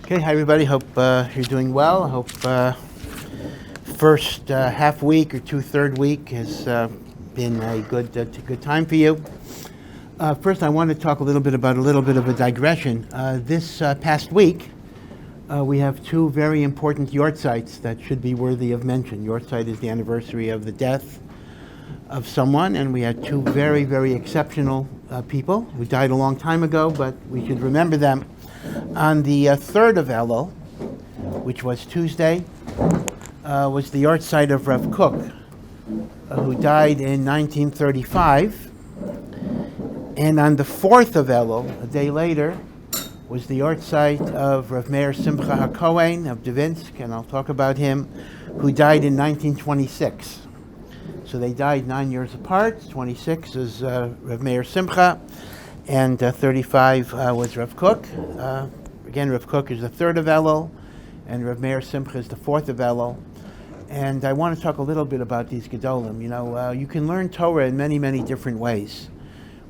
Okay, hi everybody. Hope you're doing well. I hope first half week or third week has been a good time for you. First, I want to talk a little bit of a digression. This past week, we have two very important Yahrzeits that should be worthy of mention. Yahrzeit is the anniversary of the death of someone, and we had two very, very exceptional people who died a long time ago, but we should remember them. On the 3rd of Elul, which was Tuesday, was the Yahrtzeit of Rav Kook, who died in 1935. And on the 4th of Elul, a day later, was the Yahrtzeit of Rav Meir Simcha HaKohen of Dvinsk, and I'll talk about him, who died in 1926. So they died 9 years apart. 26 is Rav Meir Simcha, and 35 was Rav Kook. Again, Rav Kook is the 3rd of Elul, and Rav Meir Simcha is the 4th of Elul. And I want to talk a little bit about these Gedolim. You know, you can learn Torah in many, many different ways.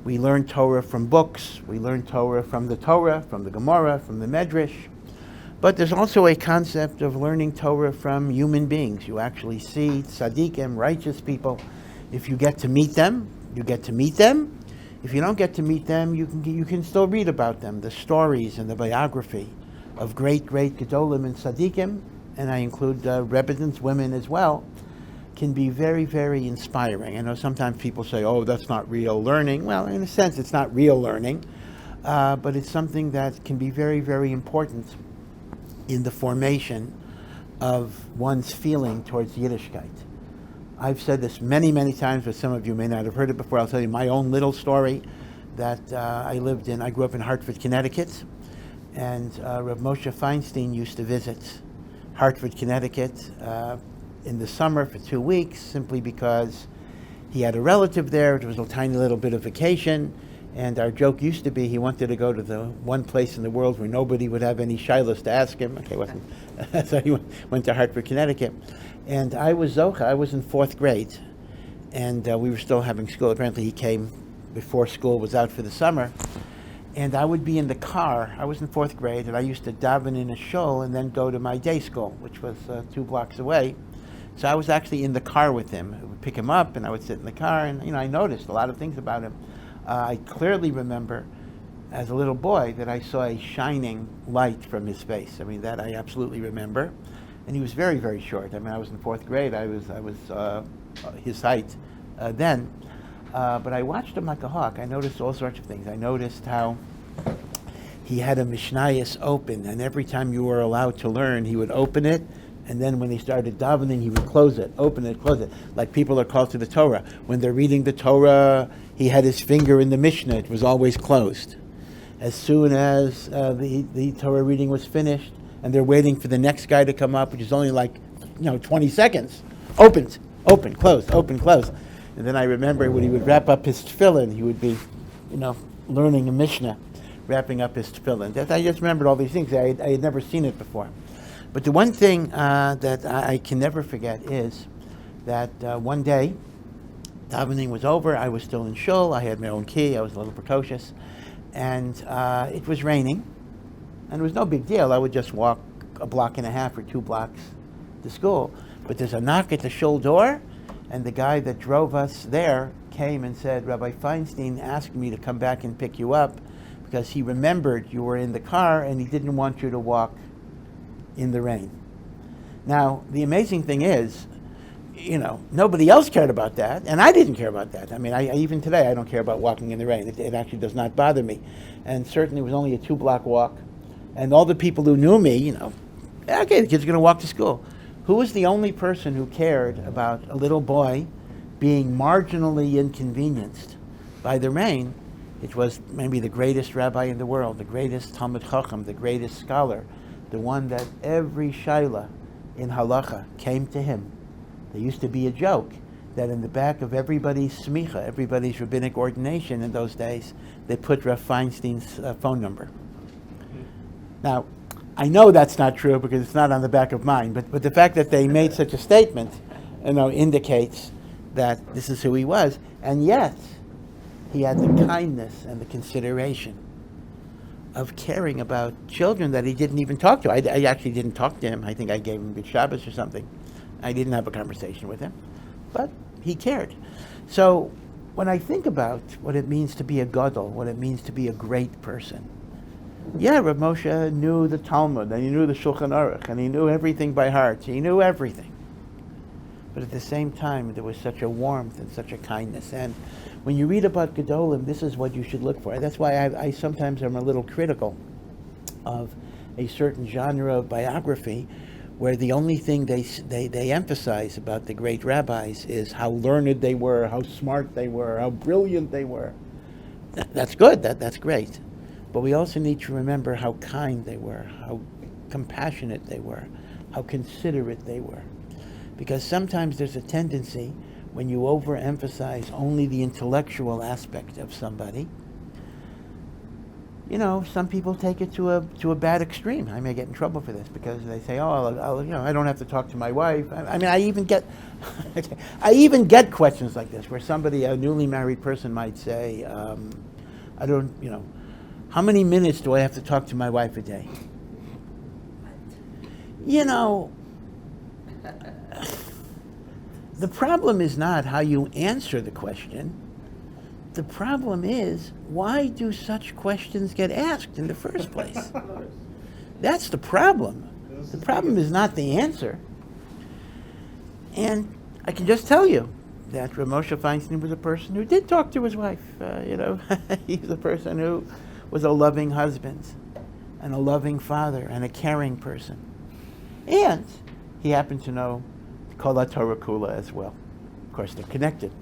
We learn Torah from books. We learn Torah, from the Gemara, from the Medrash. But there's also a concept of learning Torah from human beings. You actually see tzaddikim, righteous people. If you get to meet them, you get to meet them. If you don't get to meet them, you can still read about them, the stories and the biography of great Gedolim and tzaddikim, and I include Rebbetzins, women as well, can be very, very inspiring. I know sometimes people say, oh, that's not real learning. Well, in a sense, it's not real learning, but it's something that can be very, very important in the formation of one's feeling towards Yiddishkeit. I've said this many, many times, but some of you may not have heard it before. I'll tell you my own little story that I grew up in Hartford, Connecticut, and Rav Moshe Feinstein used to visit Hartford, Connecticut in the summer for 2 weeks, simply because he had a relative there. It was a tiny little bit of vacation, and our joke used to be he wanted to go to the one place in the world where nobody would have any shilas to ask him. Okay, wasn't so he went to Hartford, Connecticut. And I was in 4th grade, and we were still having school. Apparently he came before school was out for the summer, and I would be in the car. I was in 4th grade, and I used to daven in a shul and then go to my day school, which was 2 blocks away. So I was actually in the car with him. I would pick him up, and I would sit in the car, and I noticed a lot of things about him. I clearly remember, as a little boy, that I saw a shining light from his face. I mean, that I absolutely remember. And he was very, very short. I mean, I was in 4th grade. I was his height then. But I watched him like a hawk. I noticed all sorts of things. I noticed how he had a Mishnayos open, and every time you were allowed to learn, he would open it, and then when he started davening, he would close it, open it, close it, like people are called to the Torah. When they're reading the Torah, he had his finger in the Mishnah. It was always closed. As soon as the Torah reading was finished, and they're waiting for the next guy to come up, which is only 20 seconds. Open, close. And then I remember when he would wrap up his tefillin, he would be, learning a Mishnah, wrapping up his tefillin. I just remembered all these things. I had never seen it before. But the one thing that I can never forget is that one day, davening was over. I was still in shul. I had my own key. I was a little precocious. And it was raining. And it was no big deal. I would just walk a block and a half or 2 blocks to school. But there's a knock at the shul door, and the guy that drove us there came and said, Rabbi Feinstein asked me to come back and pick you up because he remembered you were in the car and he didn't want you to walk in the rain. Now, the amazing thing is, nobody else cared about that, and I didn't care about that. I mean, even today, I don't care about walking in the rain. It actually does not bother me. And certainly it was only a 2-block walk. And all the people who knew me, okay, the kid's going to walk to school. Who was the only person who cared about a little boy being marginally inconvenienced by the rain? It was maybe the greatest rabbi in the world, the greatest Talmid Chacham, the greatest scholar, the one that every shaila in halacha came to him. There used to be a joke that in the back of everybody's smicha, everybody's rabbinic ordination in those days, they put Rav Feinstein's phone number. Now, I know that's not true because it's not on the back of mine, but the fact that they made such a statement, indicates that this is who he was, and yet he had the kindness and the consideration of caring about children that he didn't even talk to. I actually didn't talk to him. I think I gave him good Shabbos or something. I didn't have a conversation with him, but he cared. So when I think about what it means to be a gadol, what it means to be a great person, yeah, Rav Moshe knew the Talmud, and he knew the Shulchan Aruch, and he knew everything by heart. He knew everything. But at the same time, there was such a warmth and such a kindness. And when you read about Gedolim, this is what you should look for. That's why I sometimes am a little critical of a certain genre of biography where the only thing they emphasize about the great rabbis is how learned they were, how smart they were, how brilliant they were. That's good, that's great. But we also need to remember how kind they were, how compassionate they were, how considerate they were. Because sometimes there's a tendency when you overemphasize only the intellectual aspect of somebody. You know, some people take it to a bad extreme. I may get in trouble for this because they say, "Oh, I don't have to talk to my wife." I mean, I even get questions like this where a newly married person might say, how many minutes do I have to talk to my wife a day? You know, the problem is not how you answer the question. The problem is, why do such questions get asked in the first place? That's the problem. The problem is not the answer. And I can just tell you that Rav Moshe Feinstein was a person who did talk to his wife. He was a person who was a loving husband and a loving father and a caring person. And he happened to know Kol HaTorah Kula as well. Of course, they're connected.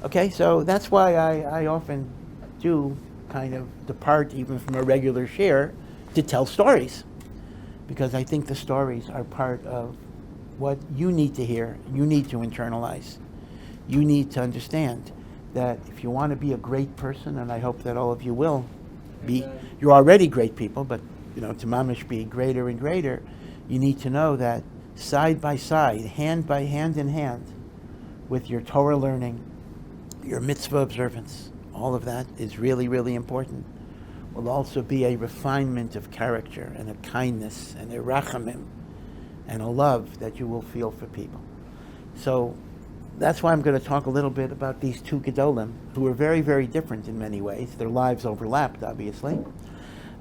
Okay, so that's why I often do kind of depart even from a regular share to tell stories. Because I think the stories are part of what you need to hear, you need to internalize. You need to understand that if you want to be a great person, and I hope that all of you will be, you're already great people, but to mamish be greater and greater, you need to know that side by side, hand in hand, with your Torah learning, your mitzvah observance, all of that is really, really important, will also be a refinement of character and a kindness and a rachamim and a love that you will feel for people. So that's why I'm going to talk a little bit about these two Gedolim, who are very, very different in many ways. Their lives overlapped, obviously.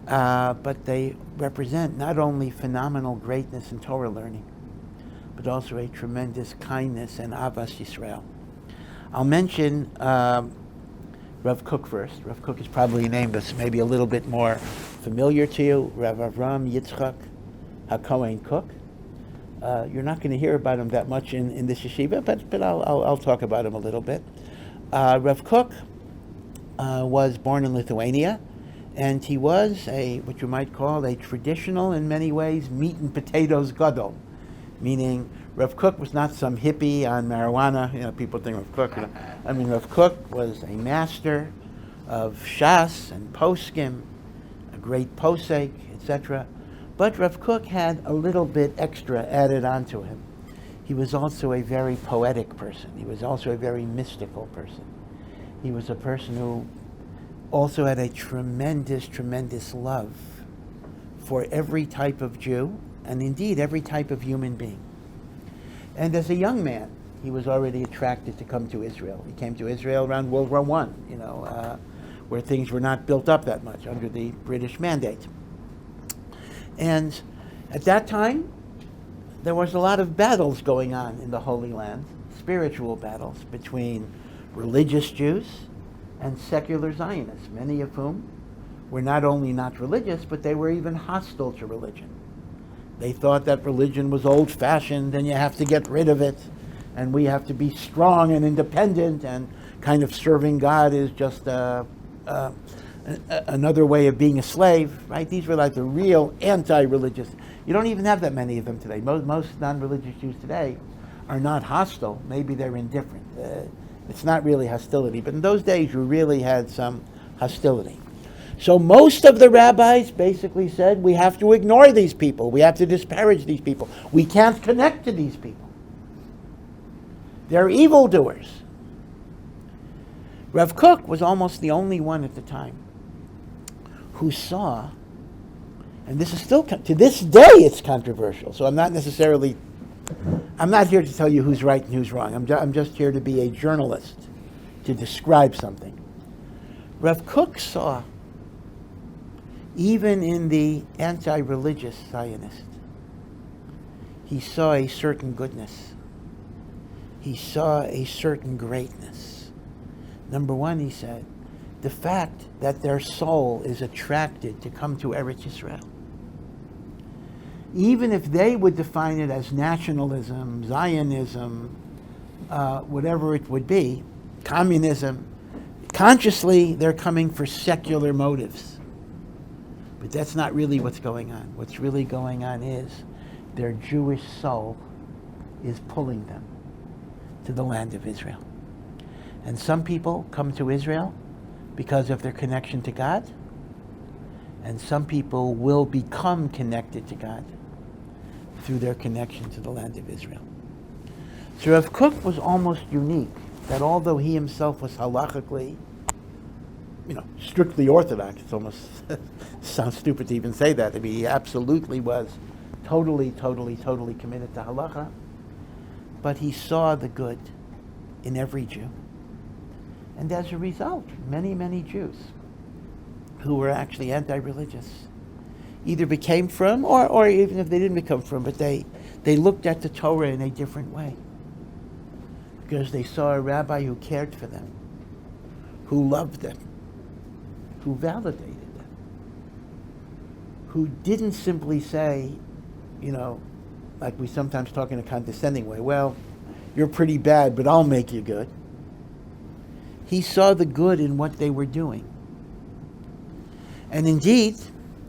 But they represent not only phenomenal greatness in Torah learning, but also a tremendous kindness and Avas Yisrael. I'll mention Rav Kook first. Rav Kook is probably a name that's maybe a little bit more familiar to you. Rav Avram Yitzchak HaKohen Kook. You're not going to hear about him that much in this yeshiva, but I'll talk about him a little bit. Rav Kook was born in Lithuania, and he was what you might call a traditional, in many ways, meat and potatoes gadol, meaning Rav Kook was not some hippie on marijuana. People think Rav Kook. Rav Kook was a master of Shas and Poskim, a great posek, etc. But Rav Kook had a little bit extra added onto him. He was also a very poetic person. He was also a very mystical person. He was a person who also had a tremendous, tremendous love for every type of Jew, and indeed every type of human being. And as a young man, he was already attracted to come to Israel. He came to Israel around World War I, where things were not built up that much under the British mandate. And at that time, there was a lot of battles going on in the Holy Land, spiritual battles between religious Jews and secular Zionists, many of whom were not only not religious, but they were even hostile to religion. They thought that religion was old-fashioned and you have to get rid of it, and we have to be strong and independent, and kind of serving God is just another way of being a slave, right? These were like the real anti-religious. You don't even have that many of them today. Most non-religious Jews today are not hostile. Maybe they're indifferent. It's not really hostility, but in those days you really had some hostility. So most of the rabbis basically said, we have to ignore these people. We have to disparage these people. We can't connect to these people. They're evildoers. Rav Kook was almost the only one at the time who saw, and this is still, to this day it's controversial, so I'm not here to tell you who's right and who's wrong. I'm just here to be a journalist, to describe something. Rav Kook saw, even in the anti-religious Zionist, he saw a certain goodness. He saw a certain greatness. Number one, he said, the fact that their soul is attracted to come to Eretz Yisrael. Even if they would define it as nationalism, Zionism, whatever it would be, communism, consciously they're coming for secular motives. But that's not really what's going on. What's really going on is their Jewish soul is pulling them to the land of Israel. And some people come to Israel because of their connection to God, and some people will become connected to God through their connection to the land of Israel. So Rav Kook was almost unique, that although he himself was halachically, strictly Orthodox, it's almost sounds stupid to even say that. I mean, he absolutely was totally committed to halacha, but he saw the good in every Jew. And as a result, many Jews who were actually anti-religious either became from, or even if they didn't become from, but they looked at the Torah in a different way. Because they saw a rabbi who cared for them, who loved them, who validated them, who didn't simply say, like we sometimes talk in a condescending way, well, you're pretty bad, but I'll make you good. He saw the good in what they were doing. And indeed,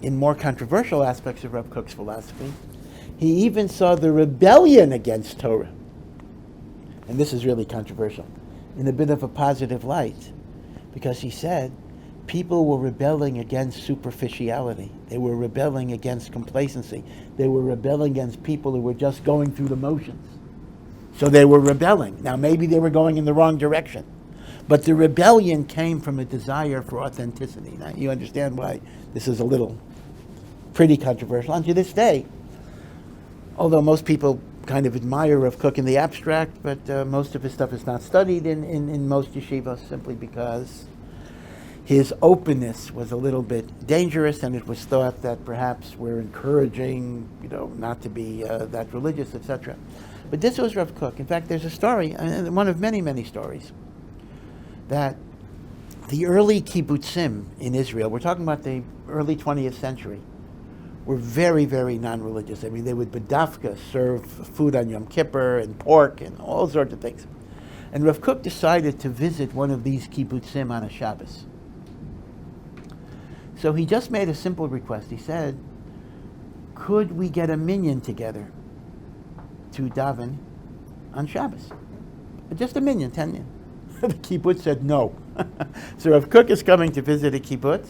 in more controversial aspects of Rav Kook's philosophy, he even saw the rebellion against Torah, and this is really controversial, in a bit of a positive light, because he said people were rebelling against superficiality. They were rebelling against complacency. They were rebelling against people who were just going through the motions. So they were rebelling. Now maybe they were going in the wrong direction, but the rebellion came from a desire for authenticity. Now you understand why this is a little pretty controversial. And to this day, although most people kind of admire Rav Kook in the abstract, but most of his stuff is not studied in most yeshivas simply because his openness was a little bit dangerous, and it was thought that perhaps we're encouraging, not to be that religious, etc. But this was Rav Kook. In fact, there's a story, one of many stories, that the early kibbutzim in Israel, we're talking about the early 20th century, were very non-religious. I mean, they would bedafka serve food on Yom Kippur and pork and all sorts of things. And Rav Kook decided to visit one of these kibbutzim on a Shabbos. So he just made a simple request. He said, could we get a minyan together to daven on Shabbos? Just a minyan, 10 minyan. The kibbutz said no. So Rav Kook is coming to visit a kibbutz,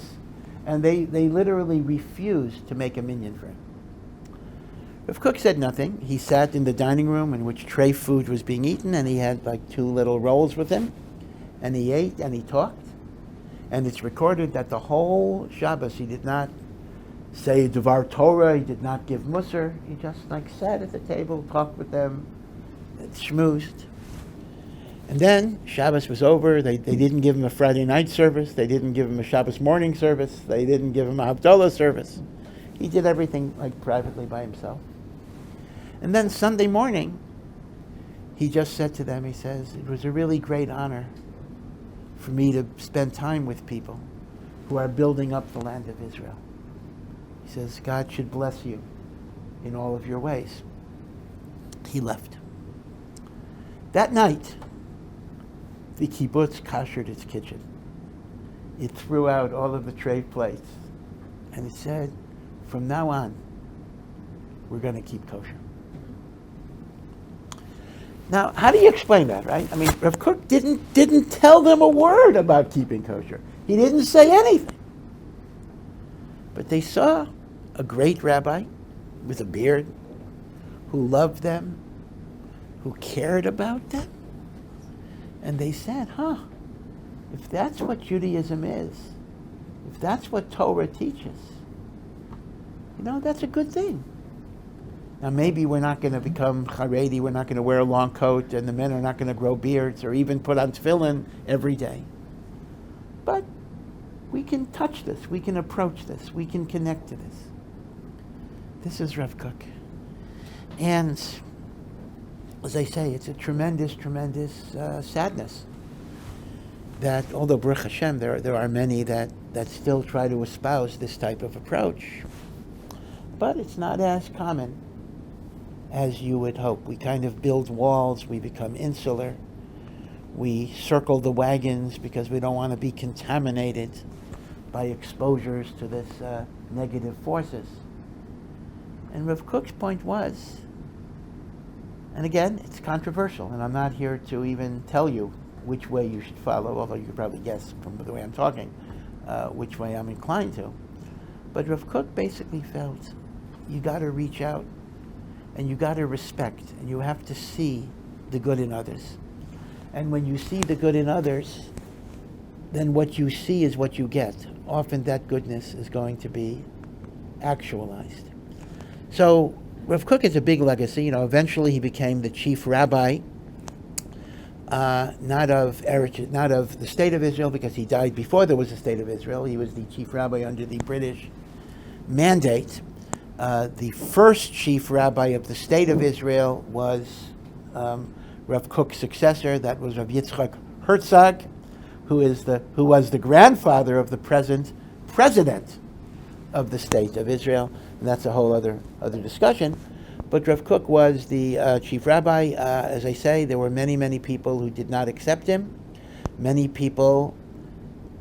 and they literally refused to make a minyan for him. Rav Kook said nothing. He sat in the dining room in which tray food was being eaten, and he had like 2 little rolls with him, and he ate and he talked. And it's recorded that the whole Shabbos he did not say Devar Torah, he did not give Musar, he just sat at the table, talked with them, schmoozed. And then Shabbos was over. They didn't give him a Friday night service. They didn't give him a Shabbos morning service. They didn't give him a Havdalah service. He did everything privately by himself. And then Sunday morning, he just said to them, he says, it was a really great honor for me to spend time with people who are building up the land of Israel. He says, God should bless you in all of your ways. He left. That night, the kibbutz kashered its kitchen. It threw out all of the tray plates, and it said, from now on, we're going to keep kosher. Now, how do you explain that, right? I mean, Rav Kook didn't tell them a word about keeping kosher. He didn't say anything. But they saw a great rabbi with a beard who loved them, who cared about them. And they said, if that's what Judaism is, if that's what Torah teaches, that's a good thing. Now, maybe we're not going to become Haredi, we're not going to wear a long coat, and the men are not going to grow beards or even put on tefillin every day. But we can touch this, we can approach this, we can connect to this. This is Rav Kook. And as I say, it's a tremendous, tremendous sadness that although Baruch Hashem, there are many that still try to espouse this type of approach, but it's not as common as you would hope. We kind of build walls, we become insular, we circle the wagons because we don't want to be contaminated by exposures to this negative forces. And Rav Kook's point was, and again, it's controversial, and I'm not here to even tell you which way you should follow, although you could probably guess from the way I'm talking which way I'm inclined to. But Rav Kook basically felt you got to reach out and you got to respect and you have to see the good in others. And when you see the good in others, then what you see is what you get. Often that goodness is going to be actualized. So Rav Kook has a big legacy. Eventually he became the chief rabbi, not of the state of Israel, because he died before there was a state of Israel. He was the chief rabbi under the British mandate. The first chief rabbi of the state of Israel was Rav Kook's successor. That was Rav Yitzchak Herzog, who was the grandfather of the present president of the state of Israel, and that's a whole other discussion. But Rav Kook was the chief rabbi. As I say, there were many, many people who did not accept him. Many people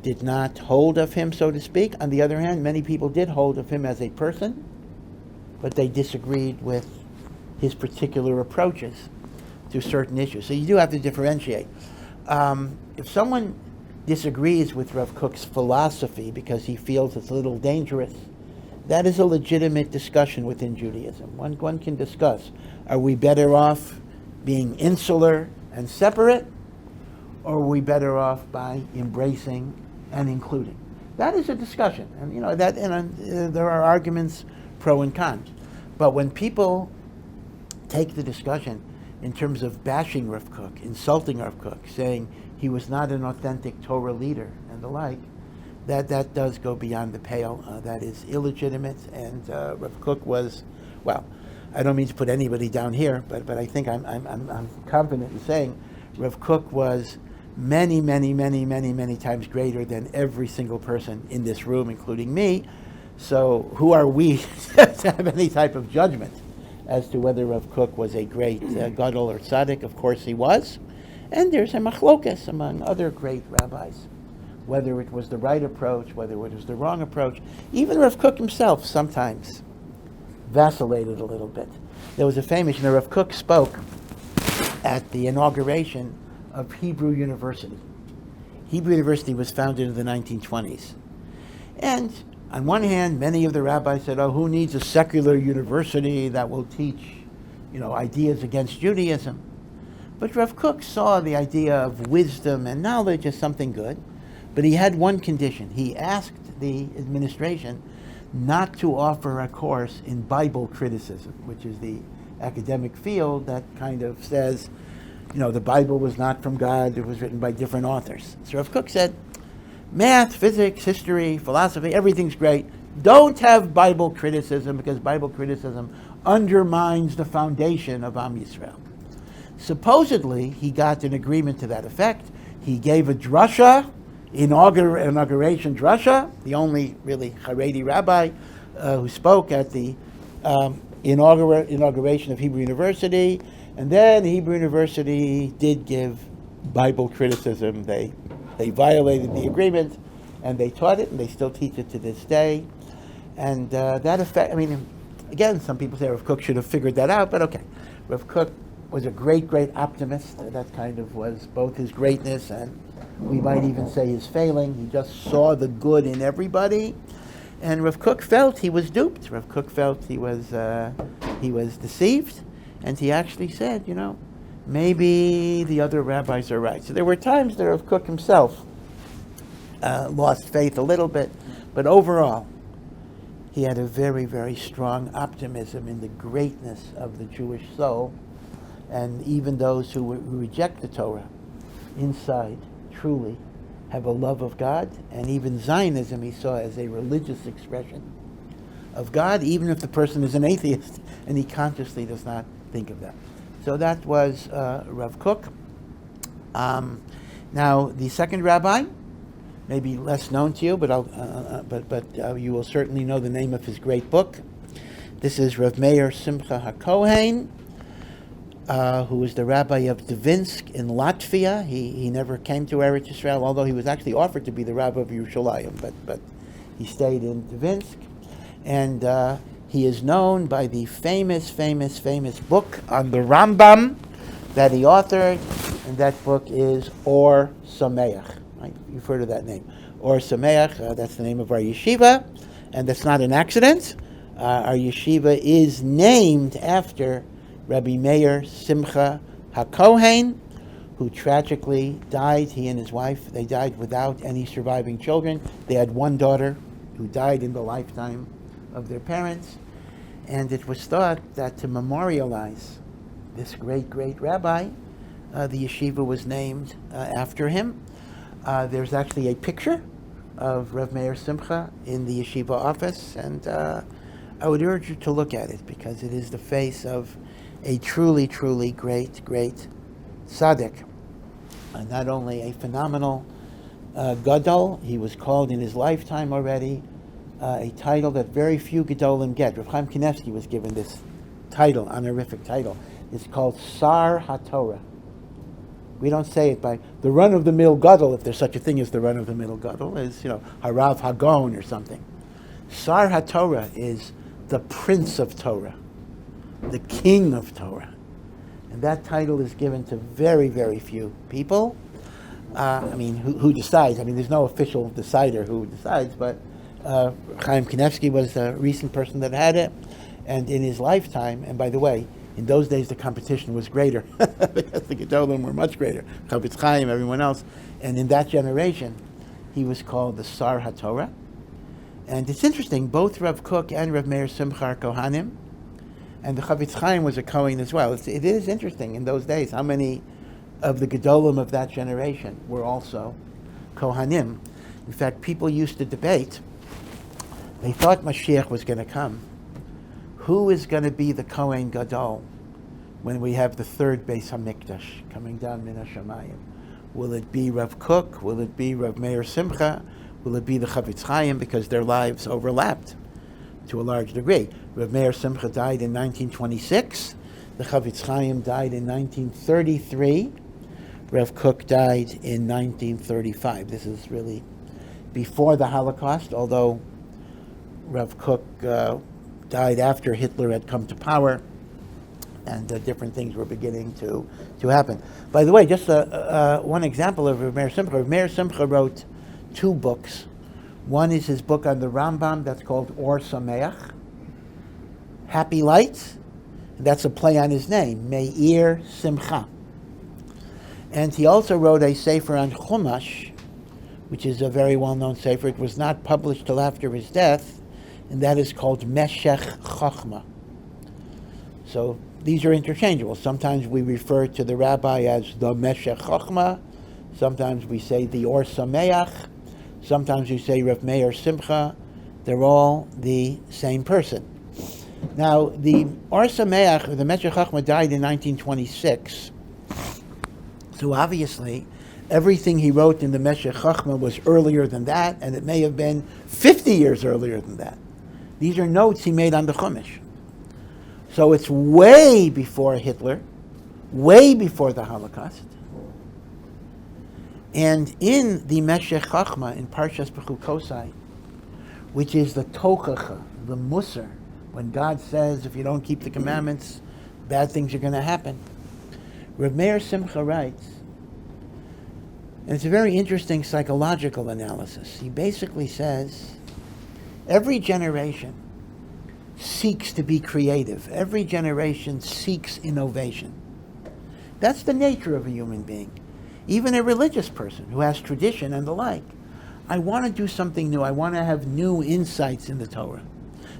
did not hold of him, so to speak. On the other hand, many people did hold of him as a person, but they disagreed with his particular approaches to certain issues. So you do have to differentiate. If someone disagrees with Rav Kook's philosophy because he feels it's a little dangerous, that is a legitimate discussion within Judaism. One can discuss, are we better off being insular and separate, or are we better off by embracing and including? That is a discussion, and there are arguments pro and con. But when people take the discussion in terms of bashing Rav Kook, insulting Rav Kook, saying he was not an authentic Torah leader and the like, that does go beyond the pale. That is illegitimate. And Rav Kook was, well, I don't mean to put anybody down here, but I think I'm confident in saying Rav Kook was many, many, many, many, many times greater than every single person in this room, including me. So who are we to have any type of judgment as to whether Rav Kook was a great gadol or tzaddik? Of course he was. And there's a machlokas among other great rabbis, whether it was the right approach, whether it was the wrong approach. Even Rav Kook himself sometimes vacillated a little bit. There was a famous, Rav Kook spoke at the inauguration of Hebrew University. Hebrew University was founded in the 1920s. And on one hand, many of the rabbis said, who needs a secular university that will teach, ideas against Judaism? But Rav Kook saw the idea of wisdom and knowledge as something good, but he had one condition. He asked the administration not to offer a course in Bible criticism, which is the academic field that kind of says, the Bible was not from God, it was written by different authors. So Rav Kook said, math, physics, history, philosophy, everything's great. Don't have Bible criticism, because Bible criticism undermines the foundation of Am Yisrael. Supposedly, he got an agreement to that effect. He gave a drasha, inauguration drasha, the only really Haredi rabbi who spoke at the inauguration of Hebrew University. And then Hebrew University did give Bible criticism. They violated the agreement, and they taught it, and they still teach it to this day. And that effect, again, some people say Rav Kook should have figured that out, but okay. Rav Kook was a great, great optimist. That kind of was both his greatness and we might even say his failing. He just saw the good in everybody. And Rav Kook felt he was duped. Rav Kook felt he was deceived. And he actually said, maybe the other rabbis are right. So there were times that Rav Kook himself lost faith a little bit. But overall, he had a very, very strong optimism in the greatness of the Jewish soul, and even those who reject the Torah, inside, truly, have a love of God, and even Zionism he saw as a religious expression of God, even if the person is an atheist, and he consciously does not think of that. So that was Rav Kook. Now, the second rabbi, maybe less known to you, but you will certainly know the name of his great book. This is Rav Meir Simcha HaKohen, who was the rabbi of Dvinsk in Latvia. He never came to Eretz Yisrael, although he was actually offered to be the rabbi of Yerushalayim, but he stayed in Dvinsk. And he is known by the famous book on the Rambam that he authored, and that book is Ohr Somayach. Right? You've heard of that name. Ohr Somayach, that's the name of our yeshiva, and that's not an accident. Our yeshiva is named after Rav Meir Simcha HaKohen, who tragically died. He and his wife, they died without any surviving children. They had one daughter who died in the lifetime of their parents, and it was thought that to memorialize this great rabbi, the yeshiva was named after him. There's actually a picture of Rav Meir Simcha in the yeshiva office, and I would urge you to look at it, because it is the face of a truly great tzaddik. Not only a phenomenal gadol, he was called in his lifetime already a title that very few gedolim get. Rav Chaim Kanievsky was given this title, honorific title. It's called Sar HaTorah. We don't say it by the run-of-the-mill gadol, if there's such a thing as the run-of-the-mill gadol, is, HaRav HaGaon or something. Sar HaTorah is the Prince of Torah, the King of Torah. And that title is given to very few people. Who decides? There's no official decider who decides, but Chaim Kanievsky was a recent person that had it, and in his lifetime, and by the way, in those days the competition was greater, because the Gedolim were much greater, Chafetz Chaim, everyone else, and in that generation, he was called the Sar HaTorah. And it's interesting, both Rav Kook and Rav Meir Simcha are Kohanim, and the Chafetz Chaim was a Kohen as well. It is interesting in those days how many of the Gedolim of that generation were also Kohanim. In fact, people used to debate. They thought Mashiach was going to come. Who is going to be the Kohen Gadol when we have the third Beis HaMikdash coming down Min HaShamayim? Will it be Rav Kook? Will it be Rav Meir Simcha? Will it be the Chafetz Chaim? Because their lives overlapped to a large degree. Rav Meir Simcha died in 1926. The Chafetz Chaim died in 1933. Rav Kook died in 1935. This is really before the Holocaust, although Rav Kook died after Hitler had come to power, and different things were beginning to happen. By the way, just one example of Rav Meir Simcha. Rav Meir Simcha wrote two books. One is his book on the Rambam that's called Ohr Somayach, Happy Lights. That's a play on his name, Meir Simcha. And he also wrote a sefer on Chumash, which is a very well-known sefer. It was not published till after his death, and that is called Meshech Chochmah. So these are interchangeable. Sometimes we refer to the rabbi as the Meshech Chochmah. Sometimes we say the Ohr Somayach. Sometimes we say Rav Meir Simcha. They're all the same person. Now, the Ohr Somayach, or the Meshech Chochmah, died in 1926. So obviously, everything he wrote in the Meshech Chochmah was earlier than that, and it may have been 50 years earlier than that. These are notes he made on the Chumash. So it's way before Hitler, way before the Holocaust. And in the Meshech Chochmah, in Parshas Bechukosai, which is the Tochacha, the Musar, when God says, if you don't keep the commandments, bad things are going to happen. Rav Meir Simcha writes, and it's a very interesting psychological analysis. He basically says, every generation seeks to be creative. Every generation seeks innovation. That's the nature of a human being. Even a religious person who has tradition and the like. I want to do something new. I want to have new insights in the Torah,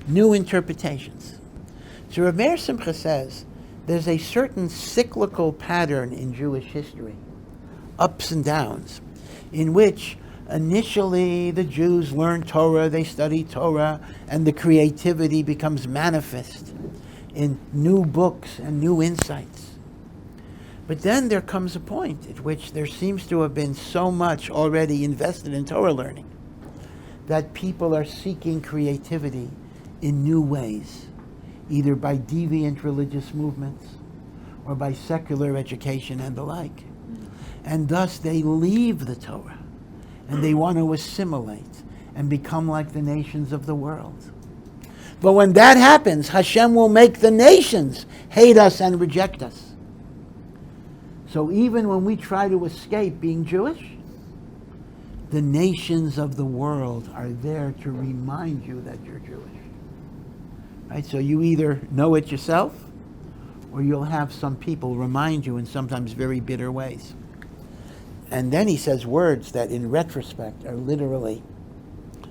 new interpretations. So Rav Meir Simcha says there's a certain cyclical pattern in Jewish history, ups and downs, in which initially the Jews learn Torah, they study Torah, and the creativity becomes manifest in new books and new insights. But then there comes a point at which there seems to have been so much already invested in Torah learning that people are seeking creativity in new ways, either by deviant religious movements or by secular education and the like. And thus they leave the Torah and they want to assimilate and become like the nations of the world. But when that happens, Hashem will make the nations hate us and reject us. So even when we try to escape being Jewish, the nations of the world are there to remind you that you're Jewish. Right? So you either know it yourself, or you'll have some people remind you in sometimes very bitter ways. And then he says words that in retrospect are literally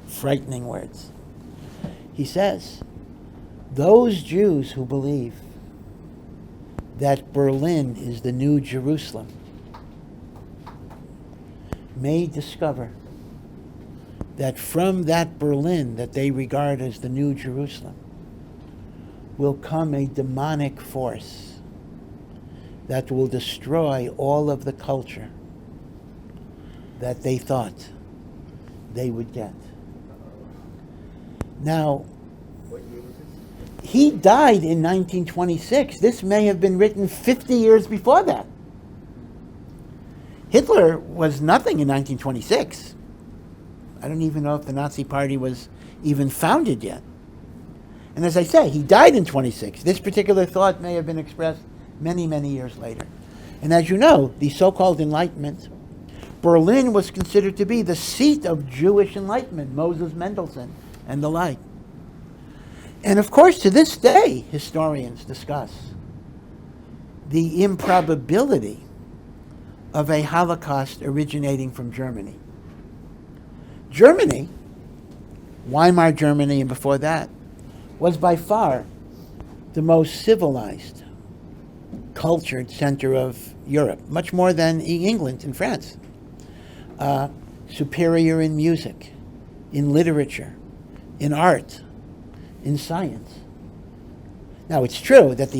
frightening words. He says, those Jews who believe that Berlin is the new Jerusalem may discover that from that Berlin that they regard as the new Jerusalem will come a demonic force that will destroy all of the culture that they thought they would get. Now, he died in 1926. This may have been written 50 years before that. Hitler was nothing in 1926. I don't even know if the Nazi Party was even founded yet. And as I say, he died in 26. This particular thought may have been expressed many, many years later. And as you know, the so-called Enlightenment, Berlin was considered to be the seat of Jewish enlightenment, Moses Mendelssohn and the like. And of course, to this day, historians discuss the improbability of a Holocaust originating from Germany. Germany, Weimar Germany and before that, was by far the most civilized, cultured center of Europe, much more than England and France. Superior in music, in literature, in art, in science. Now, it's true that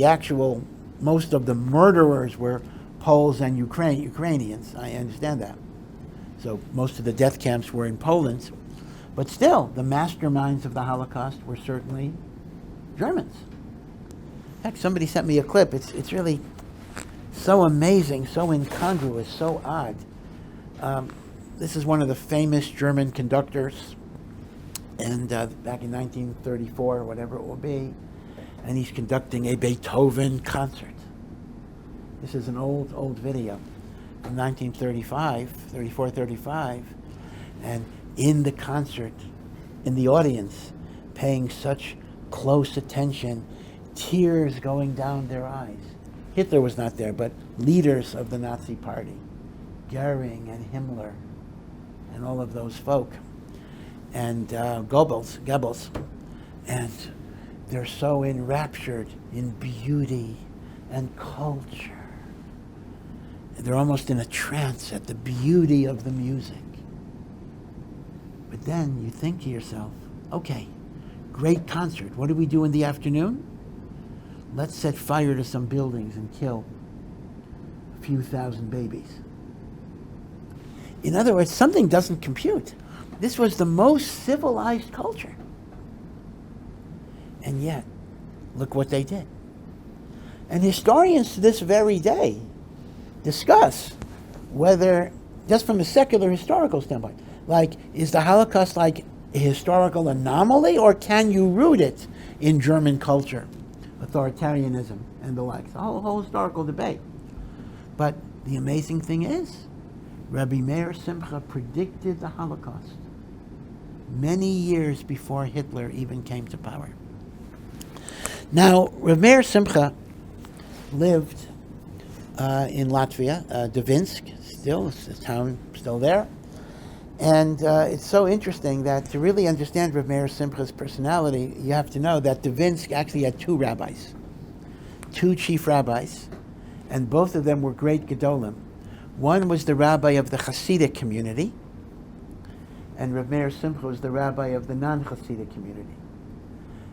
most of the murderers were Poles and Ukrainians. I understand that. So most of the death camps were in Poland. But still, the masterminds of the Holocaust were certainly Germans. In fact, somebody sent me a clip. It's really so amazing, so incongruous, so odd. This is one of the famous German conductors, and back in 1934, or whatever it will be, and he's conducting a Beethoven concert. This is an old video from 1935, and in the concert, in the audience, paying such close attention, tears going down their eyes. Hitler was not there, but leaders of the Nazi Party, Goering and Himmler, and all of those folk, and Goebbels, and they're so enraptured in beauty and culture. They're almost in a trance at the beauty of the music. But then you think to yourself, okay, great concert. What do we do in the afternoon? Let's set fire to some buildings and kill a few thousand babies. In other words, something doesn't compute. This was the most civilized culture. And yet, look what they did. And historians to this very day discuss whether, just from a secular historical standpoint, like, is the Holocaust like a historical anomaly, or can you root it in German culture, authoritarianism, and the like? It's a whole historical debate. But the amazing thing is, Rabbi Meir Simcha predicted the Holocaust many years before Hitler even came to power. Now, Rav Meir Simcha lived in Latvia, Dvinsk, still, it's a town still there. And it's so interesting that to really understand Rav Meir Simcha's personality, you have to know that Dvinsk actually had two rabbis, two chief rabbis, and both of them were great Gedolim. One was the rabbi of the Hasidic community, and Rav Meir Simcha was the rabbi of the non-Hasidic community.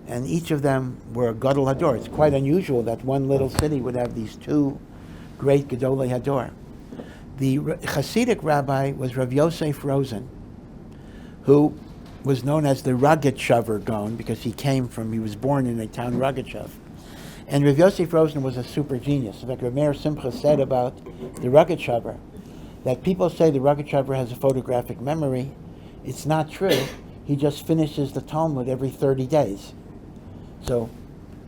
And each of them were Gadol Hador. It's quite unusual that one little city would have these two great Gedolei Hador. The Hasidic rabbi was Rav Yosef Rosen, who was known as the Rogatchover Gaon because he was born in a town Rogatchov. And Rav Yosef Rosen was a super genius. In fact, Rav Meir Simcha said about the Rogatchover that people say the Rogatchover has a photographic memory. It's not true. He just finishes the Talmud every 30 days. So,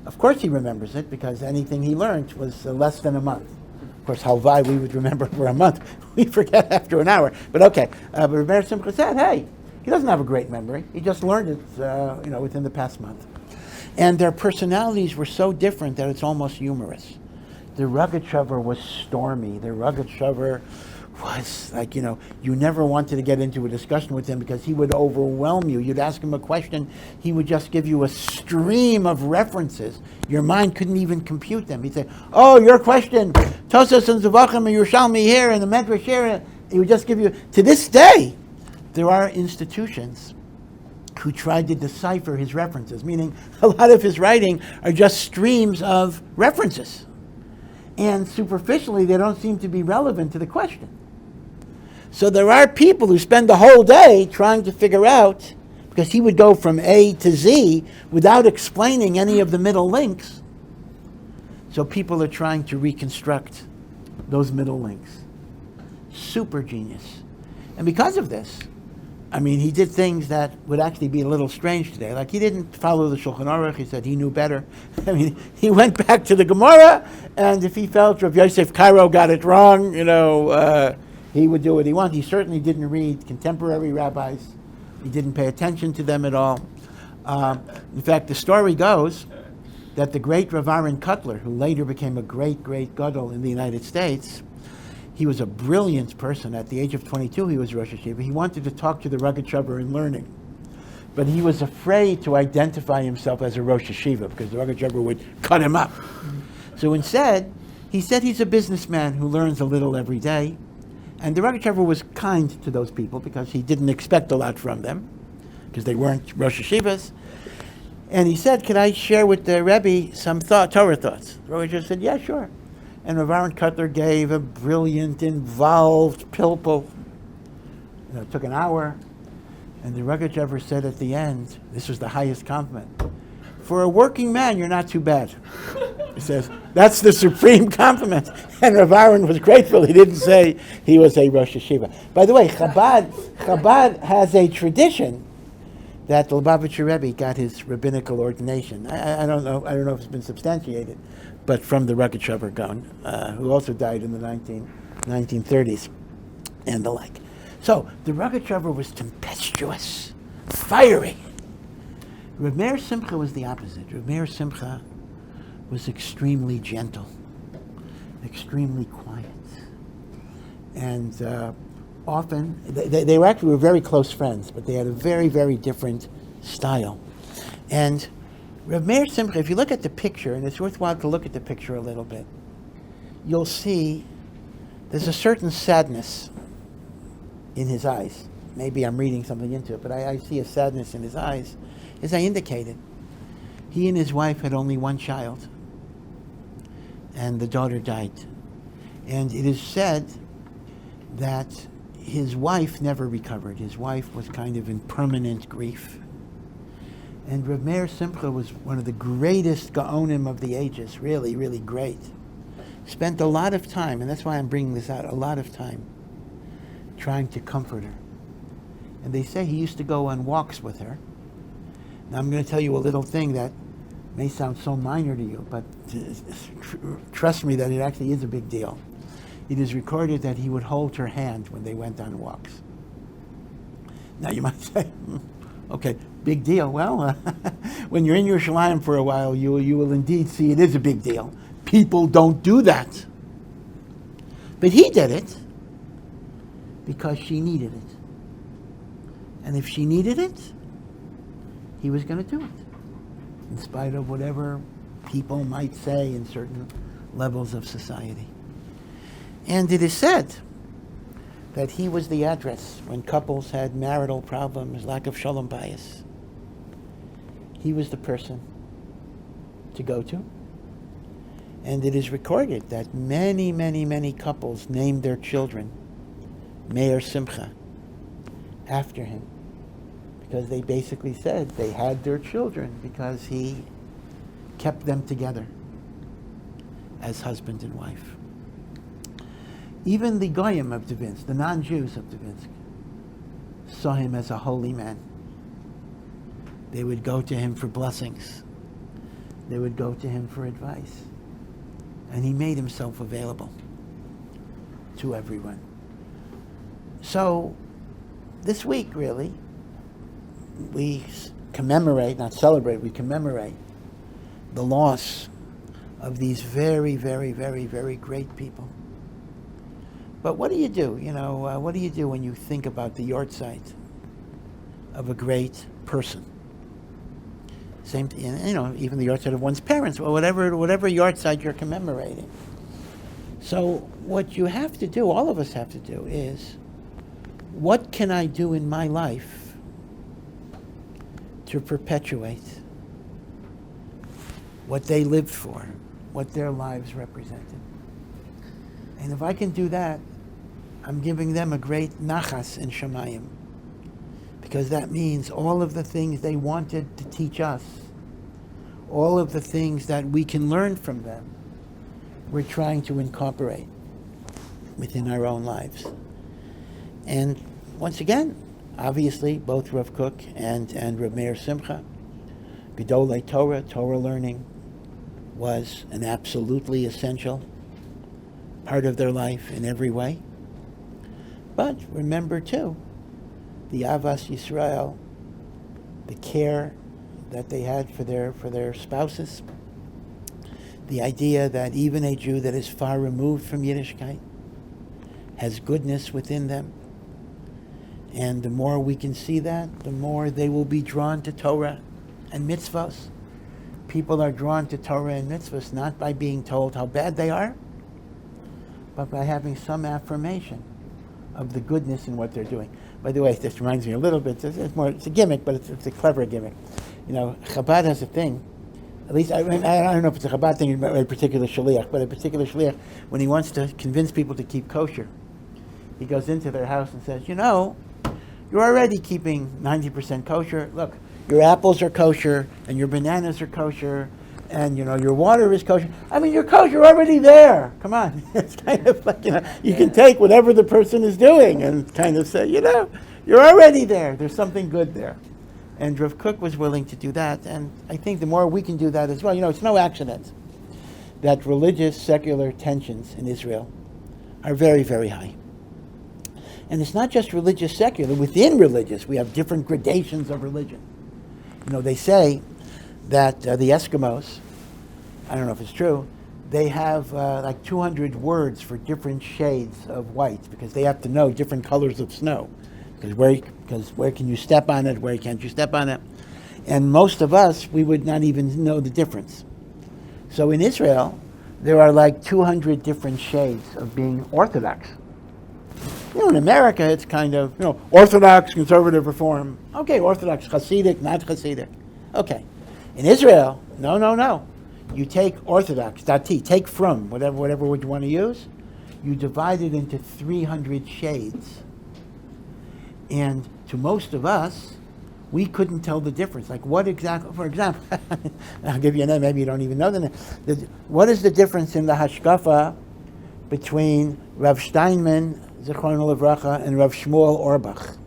of course he remembers it because anything he learned was less than a month. Of course, halvai we would remember for a month. We forget after an hour. But okay, but Rav Meir Simcha said, hey, he doesn't have a great memory. He just learned it within the past month. And their personalities were so different that it's almost humorous. The Rogatchover was stormy. The Rogatchover was like, you never wanted to get into a discussion with him because he would overwhelm you. You'd ask him a question, he would just give you a stream of references. Your mind couldn't even compute them. He'd say, oh, your question, Tosas and Zavachim and Yerushalmi here and the Medrash here. He would just give you, to this day, there are institutions who tried to decipher his references, meaning a lot of his writing are just streams of references. And superficially, they don't seem to be relevant to the question. So there are people who spend the whole day trying to figure out, because he would go from A to Z without explaining any of the middle links. So people are trying to reconstruct those middle links. Super genius. And because of this, he did things that would actually be a little strange today. Like he didn't follow the Shulchan Aruch. He said he knew better. He went back to the Gemara, and if he felt Rav Yosef Karo got it wrong, he would do what he wanted. He certainly didn't read contemporary rabbis. He didn't pay attention to them at all. In fact, the story goes that the great Rav Aaron Kotler, who later became a great, great gadol in the United States, he was a brilliant person. At the age of 22, he was Rosh Yeshiva. He wanted to talk to the Rogatchover in learning, but he was afraid to identify himself as a Rosh Yeshiva because the Rogatchover would cut him up. So instead, he said he's a businessman who learns a little every day. And the Rogatchover was kind to those people because he didn't expect a lot from them because they weren't Rosh Yeshivas. And he said, could I share with the Rebbe some Torah thoughts? The Rogatchover said, yeah, sure. And Rav Aaron Kotler gave a brilliant, involved pilpul. It took an hour. And the Rogatchover said at the end, this was the highest compliment, for a working man, you're not too bad. He says, that's the supreme compliment. And Rav Aaron was grateful. He didn't say he was a Rosh Yeshiva. By the way, Chabad has a tradition that the Lubavitcher Rebbe got his rabbinical ordination. I don't know if it's been substantiated, but from the Rogatchover Gaon, who also died in the 1930s and the like. So the Rogatchover was tempestuous, fiery. Rav Meir Simcha was the opposite. Rav Meir Simcha was extremely gentle, extremely quiet. And often, they were very close friends, but they had a very, very different style. And Rav Meir Simcha, if you look at the picture, and it's worthwhile to look at the picture a little bit, you'll see there's a certain sadness in his eyes. Maybe I'm reading something into it, but I see a sadness in his eyes. As I indicated, he and his wife had only one child, and the daughter died. And it is said that his wife never recovered. His wife was kind of in permanent grief. And Rav Meir Simcha was one of the greatest Gaonim of the ages, really, really great. Spent a lot of time, and that's why I'm bringing this out, a lot of time trying to comfort her. And they say he used to go on walks with her. Now I'm going to tell you a little thing that may sound so minor to you, but trust me that it actually is a big deal. It is recorded that he would hold her hand when they went on walks. Now you might say, okay, big deal. Well, when you're in Yerushalayim for a while, you will indeed see it is a big deal. People don't do that. But he did it because she needed it. And if she needed it, he was going to do it, in spite of whatever people might say in certain levels of society. And it is said that he was the address when couples had marital problems, lack of shalom bayis. He was the person to go to. And it is recorded that many, many, many couples named their children Meir Simcha after him, because they basically said they had their children because he kept them together as husband and wife. Even the Goyim of Dvinsk, the non-Jews of Dvinsk, saw him as a holy man. They would go to him for blessings. They would go to him for advice. And he made himself available to everyone. So this week, really, we commemorate, not celebrate, we commemorate the loss of these very, very, very, very great people. But what do you do? What do you do when you think about the Yahrzeits of a great person? Same, even the Yahrzeits of one's parents, or whatever Yahrzeits you're commemorating. So what you have to do, all of us have to do, is what can I do in my life to perpetuate what they lived for, what their lives represented? And if I can do that, I'm giving them a great nachas in Shemayim, because that means all of the things they wanted to teach us, all of the things that we can learn from them, we're trying to incorporate within our own lives. And once again, obviously, both Rav Kook and Rav Meir Simcha, Gedolei Torah learning was an absolutely essential part of their life in every way. But remember too, the Avas Yisrael, the care that they had for their spouses, the idea that even a Jew that is far removed from Yiddishkeit has goodness within them. And the more we can see that, the more they will be drawn to Torah and mitzvahs. People are drawn to Torah and mitzvahs not by being told how bad they are, but by having some affirmation of the goodness in what they're doing. By the way, this reminds me a little bit, it's a gimmick, but it's a clever gimmick. Chabad has a thing, at least I don't know if it's a Chabad thing about a particular shaliach, but a particular shaliach, when he wants to convince people to keep kosher, he goes into their house and says, you're already keeping 90% kosher. Look, your apples are kosher, and your bananas are kosher, and your water is kosher. You're kosher, you're already there. Come on. It's kind of like, you can take whatever the person is doing and kind of say, you're already there. There's something good there. And Rav Kook was willing to do that, and I think the more we can do that as well. It's no accident that religious, secular tensions in Israel are very, very high. And it's not just religious, secular. Within religious, we have different gradations of religion. They say that the Eskimos, I don't know if it's true, they have like 200 words for different shades of white, because they have to know different colors of snow. Because where can you step on it, where can't you step on it? And most of us, we would not even know the difference. So in Israel, there are like 200 different shades of being Orthodox. In America, it's kind of, Orthodox, conservative, reform. Okay, Orthodox, Hasidic, not Hasidic. Okay. In Israel, no. You take Orthodox, dati, take from, whatever word you want to use, you divide it into 300 shades. And to most of us, we couldn't tell the difference. Like what exactly, for example, I'll give you a name, maybe you don't even know the name. What is the difference in the hashkafa between Rav Steinman, Zichrono Livracha, and Rav Shmuel Orbach?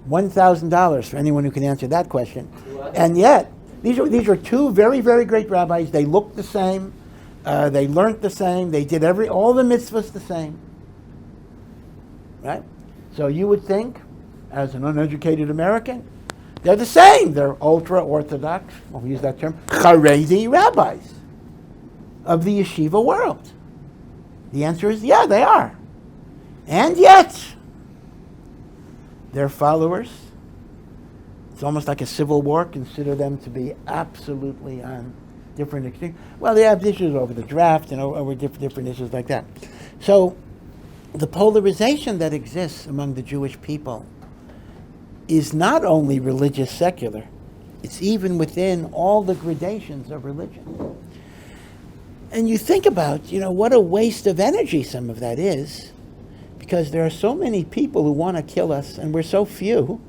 $1,000 for anyone who can answer that question. What? And yet, these are two very, very great rabbis. They looked the same. They learned the same. They did all the mitzvahs the same. Right? So you would think, as an uneducated American, they're the same. They're ultra-Orthodox, we'll use that term, Haredi rabbis of the yeshiva world. The answer is, yeah, they are. And yet, their followers. It's almost like a civil war. Consider them to be absolutely on different extremes. Well, they have issues over the draft and over different issues like that. So the polarization that exists among the Jewish people is not only religious secular, it's even within all the gradations of religion. And you think about, what a waste of energy some of that is, because there are so many people who want to kill us and we're so few.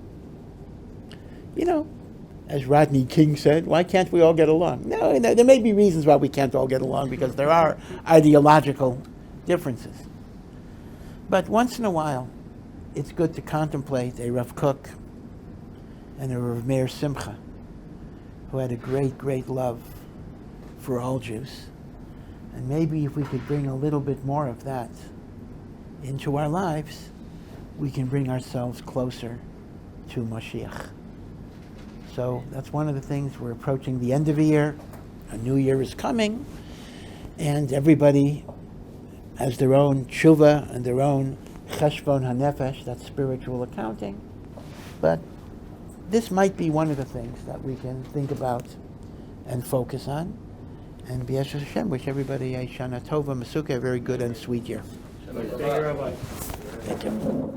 As Rodney King said, why can't we all get along? No, there may be reasons why we can't all get along, because there are ideological differences. But once in a while, it's good to contemplate a Rav Kook and a Rav Meir Simcha, who had a great, great love for all Jews. And maybe if we could bring a little bit more of that into our lives, we can bring ourselves closer to Mashiach. So that's one of the things. We're approaching the end of the year. A new year is coming. And everybody has their own tshuva and their own cheshbon hanefesh, that's spiritual accounting. But this might be one of the things that we can think about and focus on. And B'Yeshu Hashem, wish everybody a Shana Tova Masuka, a very good and sweet year. Thank you, Rabbi. Thank you.